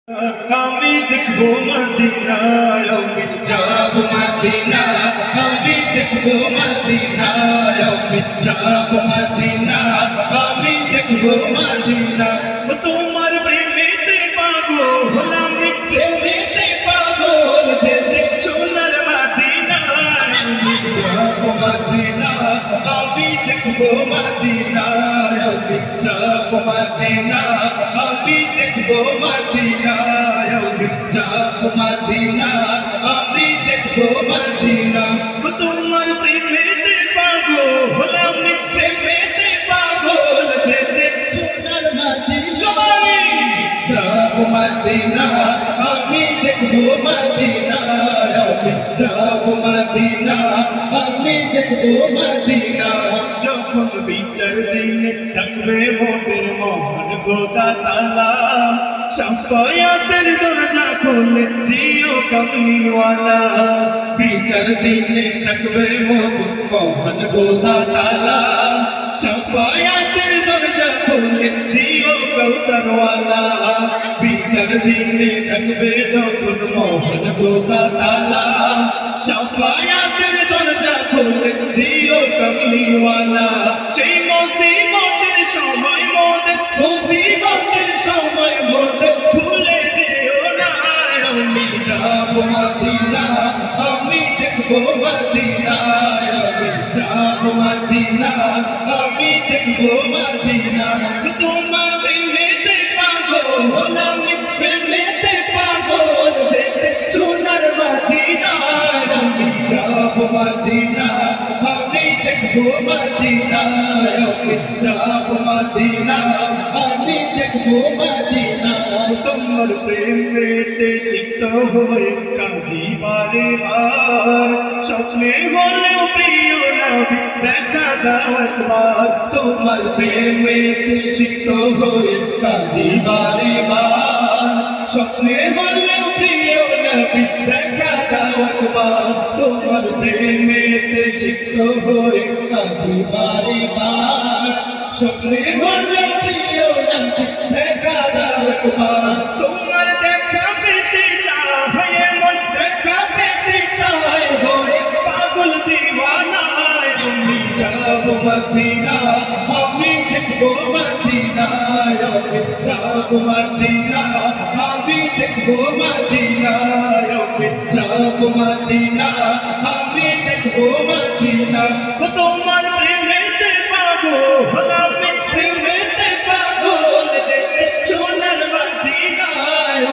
আমি দেখবো মদিনা, আমি যাব মদিনা, আমি দেখবো মদিনা, আমি যাব মদিনা, আমি দেখবো মদিনা। তোমার প্রেমেতে পাগল হলাম, প্রেমেতে পাগল যেতে সোনার মদিনা। আমি যাব মদিনা, আমি দেখবো মদিনা, আমি যাব মদিনা, আমি দেখবো মদিনা, আমি যাব মদিনা, আমি দেখবো মদিনা। তোমার প্রেমেতে পাগল হলাম, প্রেমেতে পাগল যেতে সোনার মদিনা। সবাই যাব মদিনা, আমি দেখবো মদিনা, আমি যাব মদিনা, আমি দেখবো মদিনা। যখন বিচার দিনে থাকবে মোদের মহান খোদা তাআলা, শাফায়াতের দরজা খুলে দিও কামলিওয়ালা। বিচার দিনে থাকবে মোদের মহান খোদা তাআলা, শাফায়াতের দরজা খুলে দিও কাউসারওয়ালা। বিচার দিনে থাকবে যখন মহান খোদা তাআলা, শাফায়াতের দরজা খুলে দিও কামলিওয়ালা। সেই মুসিবতের সময় মোদের, মুসিবতের সময় মোদের ভুলে যেও না। আমি যাব মদিনা, আমি দেখবো মদিনা, আমি যাব মদিনা, আমি দেখবো মদিনা। তোমার প্রেমেতে পাগল হলাম, প্রেমেতে পাগল যেতে সোনার মদিনা। আমি যাব মদিনা, আমি দেখবো মদিনা, আমি যাব মদিনা, আমি দেখবো মদিনা। তোমার প্রেমেতে সিক্ত হয়ে কাঁদি বারে বার, স্বপ্নে হলেও প্রিয় নবী দেখা দাও একবার। তোমার প্রেমেতে সিক্ত হয়ে কাঁদি বারে বার, স্বপ্নে হলেও প্রিয় নবী দেখা দাও একবার। তোমার প্রেমেতে সিক্ত হয়ে কাঁদি বারে বার, স্বপ্নে হলেও প্রিয় নবী দেখা দাও একবার। তোমার দেখা পেতে চায় মন, দেখা পেতে চায় হয়ে পাগল দিওয়ানা। আমি যাব মদিনা, আমি দেখবো মদিনা, আমি যাব মদিনা, আমি দেখবো মদিনা, আমি যাব মদিনা।